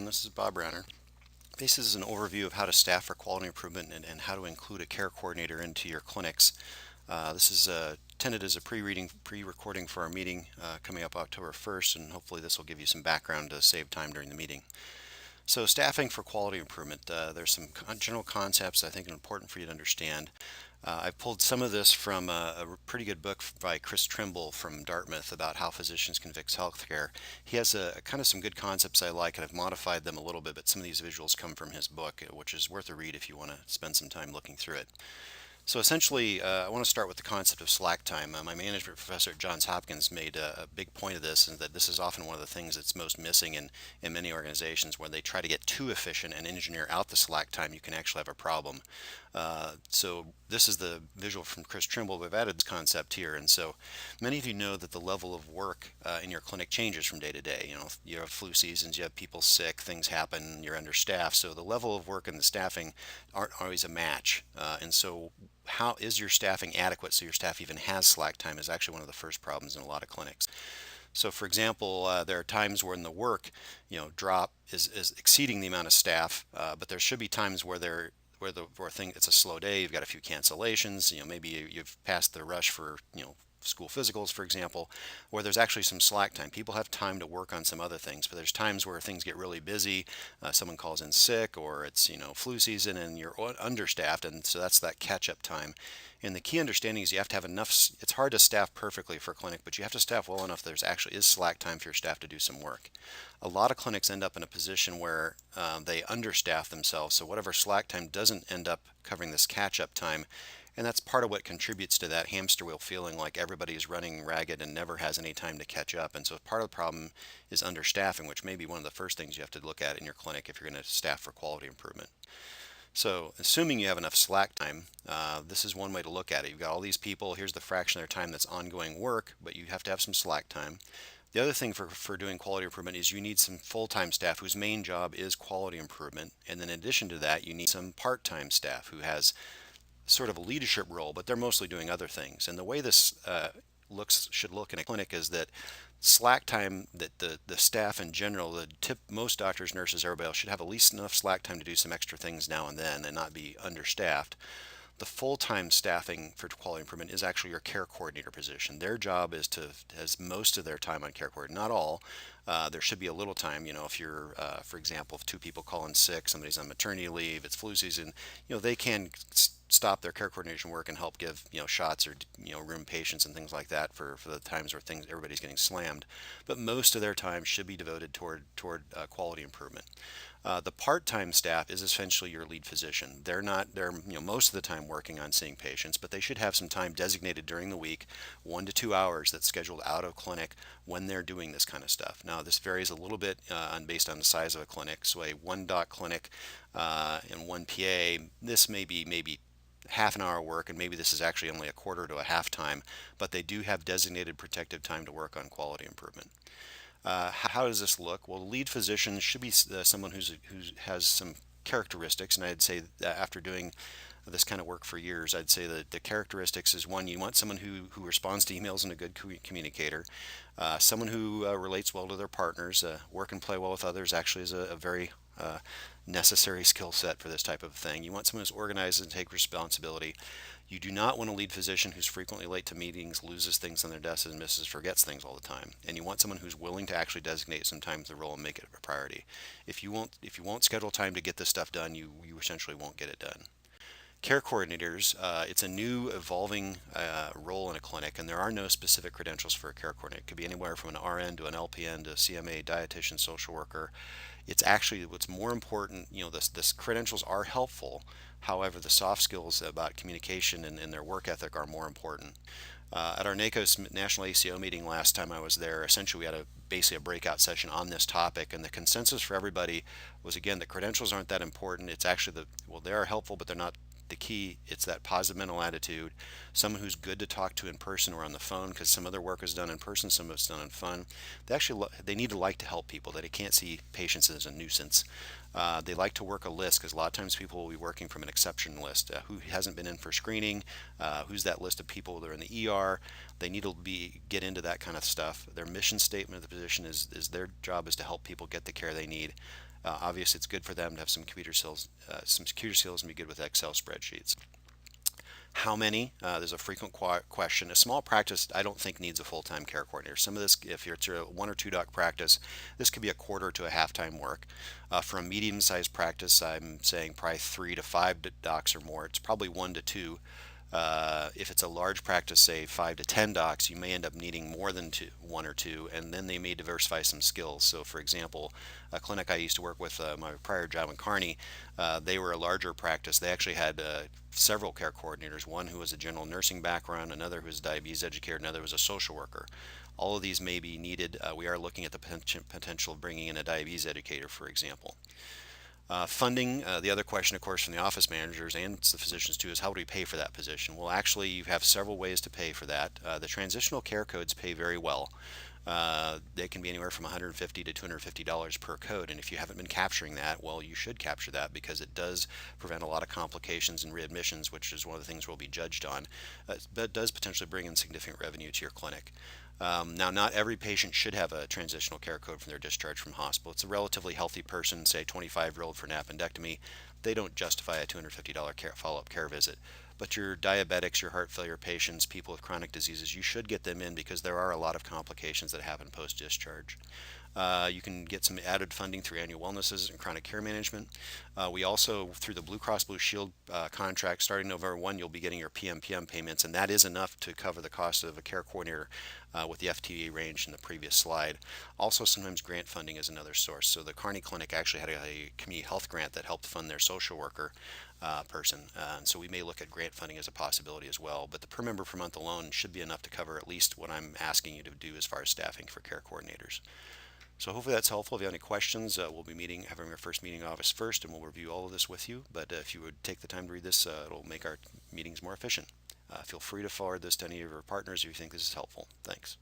everyone. This is Bob Ranner. This is an overview of how to staff for quality improvement and how to include a care coordinator into your clinics. This is intended as a pre-recording for our meeting coming up October 1st, and hopefully this will give you some background to save time during the meeting. So staffing for quality improvement, there's some general concepts I think are important for you to understand. I pulled some of this from a pretty good book by Chris Trimble from Dartmouth about how physicians can fix healthcare. He has kind of some good concepts I like, and I've modified them a little bit, but some of these visuals come from his book, which is worth a read if you want to spend some time looking through it. So essentially, I want to start with the concept of slack time. My management professor at Johns Hopkins made a big point of this, and that this is often one of the things that's most missing in many organizations. When they try to get too efficient and engineer out the slack time, you can actually have a problem. So this is the visual from Chris Trimble. We've added this concept here, and so many of you know that the level of work in your clinic changes from day to day. You have flu seasons, you have people sick, things happen, you're understaffed. So the level of work and the staffing aren't always a match, and so how is your staffing adequate so your staff even has slack time is actually one of the first problems in a lot of clinics. So for example, there are times when the work, drop is exceeding the amount of staff, but there should be times where it's a slow day, you've got a few cancellations, maybe you've passed the rush for, school physicals, for example, where there's actually some slack time. People have time to work on some other things, but there's times where things get really busy. Someone calls in sick, or it's flu season, and you're understaffed, and so that's that catch-up time. And the key understanding is you have to have enough. It's hard to staff perfectly for a clinic, but you have to staff well enough that there's actually is slack time for your staff to do some work. A lot of clinics end up in a position where they understaff themselves, so whatever slack time doesn't end up covering this catch-up time, and that's part of what contributes to that hamster wheel feeling like everybody is running ragged and never has any time to catch up. And so part of the problem is understaffing, which may be one of the first things you have to look at in your clinic if you're going to staff for quality improvement. So assuming you have enough slack time, this is one way to look at it. You've got all these people, here's the fraction of their time that's ongoing work, but you have to have some slack time. The other thing for doing quality improvement is you need some full-time staff whose main job is quality improvement. And then in addition to that, you need some part-time staff who has sort of a leadership role, but they're mostly doing other things. And the way this should look in a clinic is that slack time, that the staff in general, most doctors, nurses, everybody else should have at least enough slack time to do some extra things now and then and not be understaffed. The full-time staffing for quality improvement is actually your care coordinator position. Their job is to has most of their time on care coordinator, not all. There should be a little time, for for example, if two people call in sick, somebody's on maternity leave, it's flu season, they can stop their care coordination work and help give shots or room patients and things like that for the times where everybody's getting slammed. But most of their time should be devoted toward quality improvement. The part-time staff is essentially your lead physician. They're most of the time working on seeing patients, but they should have some time designated during the week, 1 to 2 hours that's scheduled out of clinic when they're doing this kind of stuff. Now this varies a little bit based on the size of a clinic. So a one doc clinic and one PA, this may be maybe half an hour work, and maybe this is actually only a quarter to a half time, but they do have designated protective time to work on quality improvement. How does this look? Well, the lead physician should be someone who has some characteristics, and I'd say that after doing this kind of work for years, I'd say that the characteristics is one, you want someone who responds to emails and a good communicator, someone who relates well to their partners, work and play well with others actually is a very necessary skill set for this type of thing. You want someone who's organized and take responsibility. You do not want a lead physician who's frequently late to meetings, loses things on their desk, and forgets things all the time. And you want someone who's willing to actually designate some time to the role and make it a priority. If you won't schedule time to get this stuff done, you essentially won't get it done. Care coordinators, it's a new evolving role in a clinic, and there are no specific credentials for a care coordinator. It could be anywhere from an RN to an LPN to a CMA, dietitian, social worker. It's actually what's more important, this credentials are helpful. However, the soft skills about communication and their work ethic are more important. At our NACOS National ACO meeting last time I was there, essentially we had basically a breakout session on this topic, and the consensus for everybody was, again, the credentials aren't that important. It's actually they are helpful, but they're not the key. It's that positive mental attitude, someone who's good to talk to in person or on the phone, because some of their work is done in person, some of it's done on phone. They need to like to help people. That they can't see patients as a nuisance. They like to work a list, because a lot of times people will be working from an exception list. Who hasn't been in for screening? Who's that list of people that are in the ER? They need to get into that kind of stuff. Their mission statement of the position is their job is to help people get the care they need. Obviously, it's good for them to have some computer skills, and be good with Excel spreadsheets. How many? There's a frequent question. A small practice, I don't think, needs a full-time care coordinator. Some of this, if it's a 1 or 2 doc practice, this could be a quarter to a half-time work. For a medium-sized practice, I'm saying probably 3 to 5 docs or more. It's probably 1 to 2. If it's a large practice, say 5 to 10 docs, you may end up needing more than 1 or 2, and then they may diversify some skills. So, for example, a clinic I used to work with, my prior job in Kearney, they were a larger practice. They actually had several care coordinators, one who was a general nursing background, another who was a diabetes educator, another was a social worker. All of these may be needed. We are looking at the potential of bringing in a diabetes educator, for example. Funding, the other question, of course, from the office managers and the physicians too, is how do we pay for that position? Well, actually, you have several ways to pay for that. The transitional care codes pay very well. They can be anywhere from $150 to $250 per code, and if you haven't been capturing that, well, you should capture that, because it does prevent a lot of complications and readmissions, which is one of the things we'll be judged on. But it does potentially bring in significant revenue to your clinic. Now, not every patient should have a transitional care code from their discharge from hospital. It's a relatively healthy person, say 25-year-old for an appendectomy. They don't justify a $250 follow-up care visit. But your diabetics, your heart failure patients, people with chronic diseases, you should get them in, because there are a lot of complications that happen post-discharge. You can get some added funding through annual wellnesses and chronic care management. We also, through the Blue Cross Blue Shield contract, starting November 1, you'll be getting your PMPM payments, and that is enough to cover the cost of a care coordinator with the FTE range in the previous slide. Also, sometimes grant funding is another source. So the Kearney Clinic actually had a community health grant that helped fund their social worker person. And so we may look at grant funding as a possibility as well. But the per member per month alone should be enough to cover at least what I'm asking you to do as far as staffing for care coordinators. So hopefully that's helpful. If you have any questions, we'll be having our first meeting August 1st, and we'll review all of this with you. But if you would take the time to read this, it'll make our meetings more efficient. Feel free to forward this to any of your partners if you think this is helpful. Thanks.